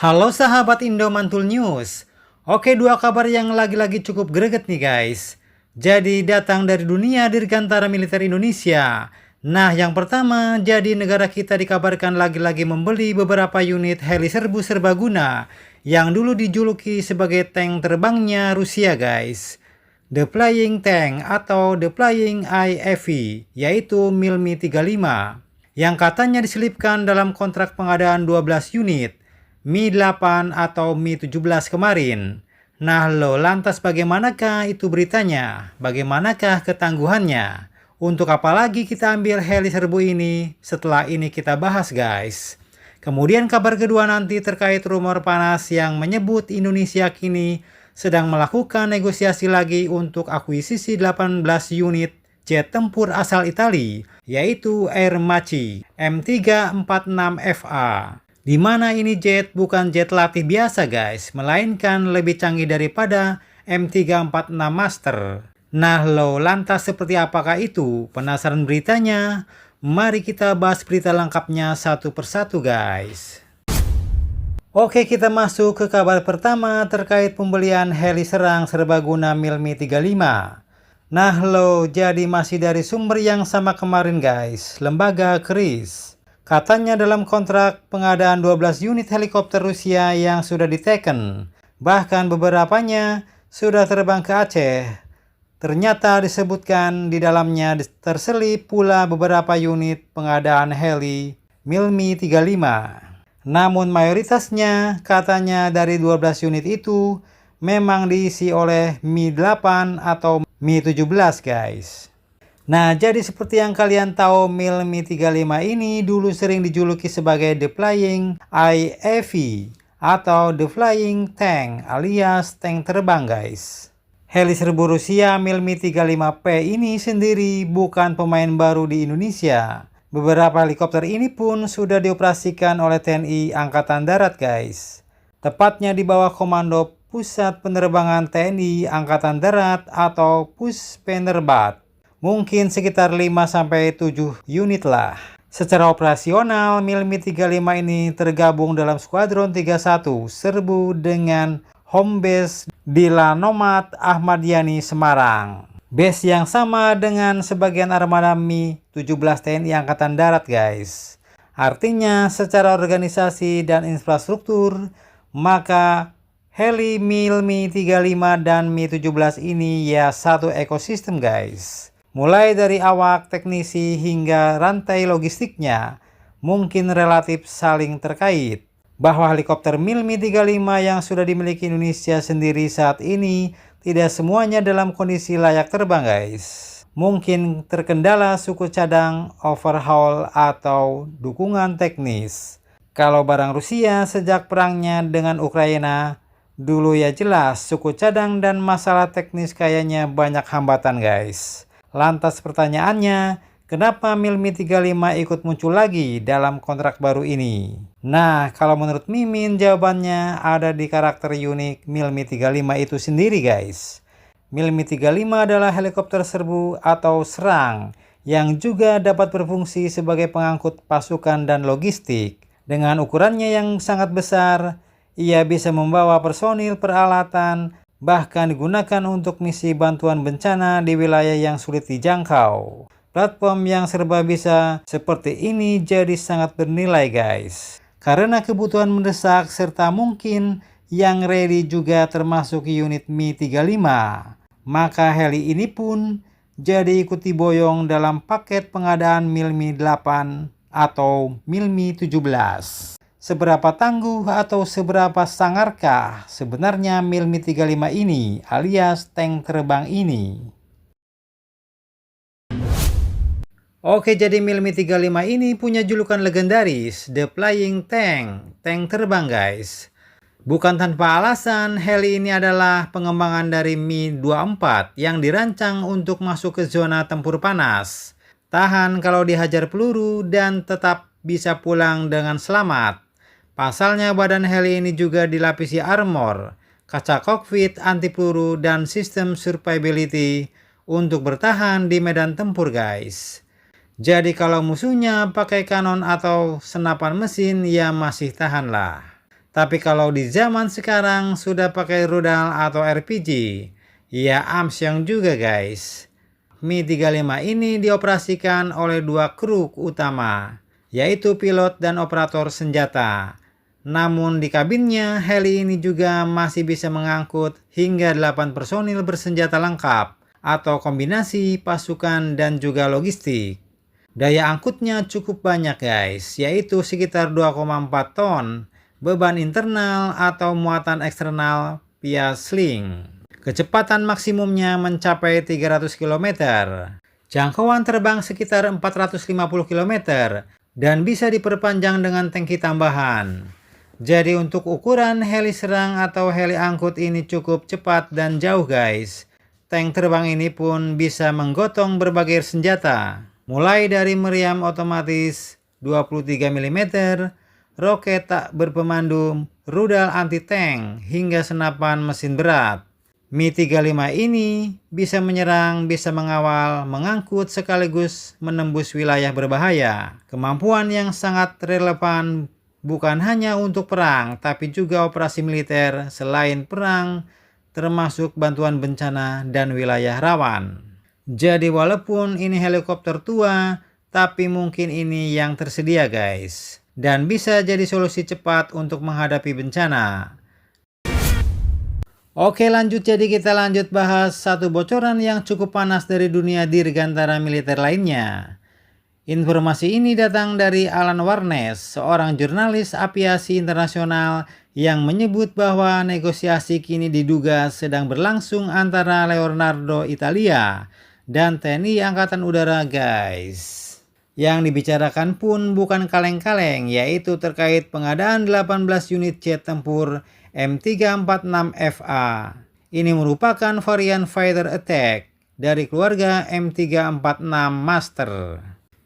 Halo sahabat Indo Mantul News. Oke, dua kabar yang lagi-lagi cukup greget nih guys. Jadi datang dari dunia Dirgantara Militer Indonesia. Nah, yang pertama, jadi negara kita dikabarkan lagi-lagi membeli beberapa unit heli serbu serbaguna yang dulu dijuluki sebagai tank terbangnya Rusia guys. The Flying Tank atau The Flying IFV, yaitu Mi-35, yang katanya diselipkan dalam kontrak pengadaan 12 unit Mi-8 atau Mi-17 kemarin. Nah lo, lantas bagaimanakah itu beritanya? Bagaimanakah ketangguhannya? Untuk apa lagi kita ambil heli serbu ini? Setelah ini kita bahas guys. Kemudian kabar kedua nanti terkait rumor panas yang menyebut Indonesia kini sedang melakukan negosiasi lagi untuk akuisisi 18 unit jet tempur asal Italia, yaitu Air Macchi M346FA. Di mana ini jet bukan jet latih biasa guys, melainkan lebih canggih daripada M346 Master. Nah lo, lantas seperti apakah itu? Penasaran beritanya? Mari kita bahas berita lengkapnya satu persatu guys. Oke, kita masuk ke kabar pertama terkait pembelian heli serang serbaguna Mi-35. Nah lo, jadi masih dari sumber yang sama kemarin guys, lembaga KRIS. Katanya dalam kontrak pengadaan 12 unit helikopter Rusia yang sudah diteken, bahkan beberapanya sudah terbang ke Aceh. Ternyata disebutkan di dalamnya terselip pula beberapa unit pengadaan heli Mi-35. Namun mayoritasnya katanya dari 12 unit itu memang diisi oleh Mi-8 atau Mi-17 guys. Nah, jadi seperti yang kalian tahu, Mi-35 ini dulu sering dijuluki sebagai The Flying IFV atau The Flying Tank alias tank terbang guys. Heli serbu Rusia Mi-35P ini sendiri bukan pemain baru di Indonesia. Beberapa helikopter ini pun sudah dioperasikan oleh TNI Angkatan Darat guys. Tepatnya di bawah komando Pusat Penerbangan TNI Angkatan Darat atau Puspenerbat. Mungkin sekitar 5-7 unit lah. Secara operasional, Mi-35 ini tergabung dalam Skuadron 31 Serbu dengan home base di Lanomat Ahmad Yani Semarang. Base yang sama dengan sebagian armada Mi-17 TNI Angkatan Darat guys. Artinya secara organisasi dan infrastruktur, maka heli Mi-35 dan Mi-17 ini ya satu ekosistem guys. Mulai dari awak, teknisi hingga rantai logistiknya mungkin relatif saling terkait. Bahwa helikopter Mi-35 yang sudah dimiliki Indonesia sendiri saat ini tidak semuanya dalam kondisi layak terbang guys. Mungkin terkendala suku cadang, overhaul, atau dukungan teknis. Kalau barang Rusia sejak perangnya dengan Ukraina, dulu ya jelas suku cadang dan masalah teknis kayaknya banyak hambatan guys. Lantas pertanyaannya, kenapa Mi-35 ikut muncul lagi dalam kontrak baru ini? Nah, kalau menurut Mimin jawabannya ada di karakter unik Mi-35 itu sendiri guys. Mi-35 adalah helikopter serbu atau serang yang juga dapat berfungsi sebagai pengangkut pasukan dan logistik. Dengan ukurannya yang sangat besar, ia bisa membawa personil, peralatan, bahkan digunakan untuk misi bantuan bencana di wilayah yang sulit dijangkau. Platform yang serba bisa seperti ini jadi sangat bernilai guys. Karena kebutuhan mendesak serta mungkin yang ready juga termasuk unit Mi-35. Maka heli ini pun jadi ikut diboyong dalam paket pengadaan Mi-8 atau Mi-17. Seberapa tangguh atau seberapa sangarkah sebenarnya Mi-35 ini alias tank terbang ini? Oke, jadi Mi-35 ini punya julukan legendaris, The Flying Tank, tank terbang guys. Bukan tanpa alasan, heli ini adalah pengembangan dari Mi-24 yang dirancang untuk masuk ke zona tempur panas, tahan kalau dihajar peluru dan tetap bisa pulang dengan selamat. Pasalnya badan heli ini juga dilapisi armor, kaca kokpit anti peluru, dan sistem survivability untuk bertahan di medan tempur guys. Jadi kalau musuhnya pakai kanon atau senapan mesin ya masih tahan lah. Tapi kalau di zaman sekarang sudah pakai rudal atau RPG, ya amsyong juga guys. Mi-35 ini dioperasikan oleh dua kru utama, yaitu pilot dan operator senjata. Namun di kabinnya, heli ini juga masih bisa mengangkut hingga 8 personil bersenjata lengkap atau kombinasi pasukan dan juga logistik. Daya angkutnya cukup banyak guys, yaitu sekitar 2,4 ton, beban internal atau muatan eksternal via sling. Kecepatan maksimumnya mencapai 300 km. Jangkauan terbang sekitar 450 km dan bisa diperpanjang dengan tangki tambahan. Jadi untuk ukuran heli serang atau heli angkut ini cukup cepat dan jauh guys. Tank terbang ini pun bisa menggotong berbagai senjata. Mulai dari meriam otomatis 23 mm, roket tak berpemandu, rudal anti-tank, hingga senapan mesin berat. Mi-35 ini bisa menyerang, bisa mengawal, mengangkut sekaligus menembus wilayah berbahaya. Kemampuan yang sangat relevan bukan hanya untuk perang, tapi juga operasi militer selain perang, termasuk bantuan bencana dan wilayah rawan. Jadi walaupun ini helikopter tua, tapi mungkin ini yang tersedia guys. Dan bisa jadi solusi cepat untuk menghadapi bencana. Oke lanjut, jadi kita lanjut bahas satu bocoran yang cukup panas dari dunia dirgantara militer lainnya. Informasi ini datang dari Alan Warnes, seorang jurnalis aviasi internasional yang menyebut bahwa negosiasi kini diduga sedang berlangsung antara Leonardo Italia dan TNI Angkatan Udara guys. Yang dibicarakan pun bukan kaleng-kaleng, yaitu terkait pengadaan 18 unit jet tempur M346FA. Ini merupakan varian fighter attack dari keluarga M346 Master.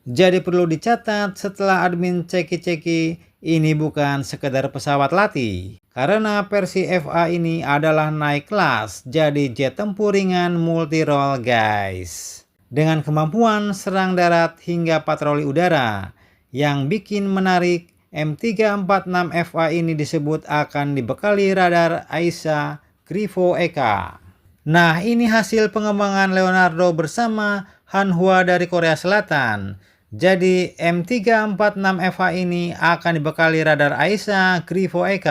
Jadi perlu dicatat setelah admin ceki-ceki, ini bukan sekedar pesawat latih. Karena versi FA ini adalah naik kelas, jadi jet tempur ringan multi-role guys. Dengan kemampuan serang darat hingga patroli udara. Yang bikin menarik, M346FA ini disebut akan dibekali radar AESA Grifo EK. Nah, ini hasil pengembangan Leonardo bersama Hanwha dari Korea Selatan. Jadi M346FA ini akan dibekali radar AESA Grifo EK.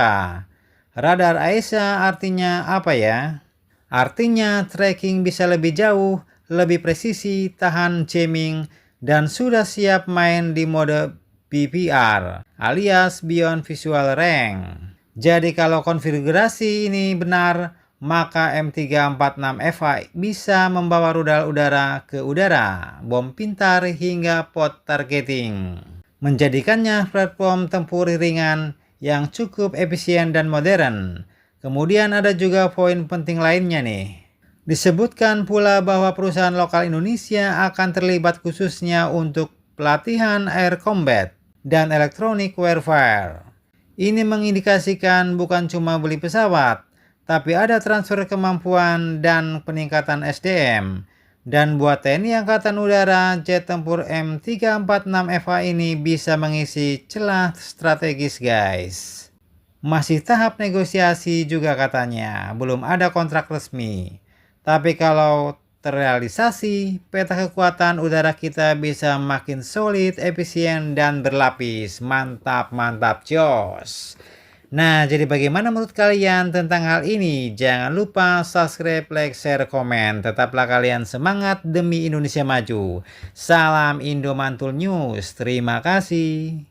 Radar AESA artinya apa ya? Artinya tracking bisa lebih jauh, lebih presisi, tahan jamming, dan sudah siap main di mode BVR alias Beyond Visual Range. Jadi kalau konfigurasi ini benar, maka M346FA bisa membawa rudal udara ke udara, bom pintar hingga pot targeting. Menjadikannya platform tempur ringan yang cukup efisien dan modern. Kemudian ada juga poin penting lainnya nih. Disebutkan pula bahwa perusahaan lokal Indonesia akan terlibat khususnya untuk pelatihan air combat dan electronic warfare. Ini mengindikasikan bukan cuma beli pesawat, tapi ada transfer kemampuan dan peningkatan SDM. Dan buat TNI Angkatan Udara, jet tempur M346FA ini bisa mengisi celah strategis guys. Masih tahap negosiasi juga katanya, belum ada kontrak resmi. Tapi kalau terrealisasi, peta kekuatan udara kita bisa makin solid, efisien, dan berlapis. Mantap, mantap, jos. Nah, jadi bagaimana menurut kalian tentang hal ini? Jangan lupa subscribe, like, share, komen. Tetaplah kalian semangat demi Indonesia maju. Salam Indo Mantul News. Terima kasih.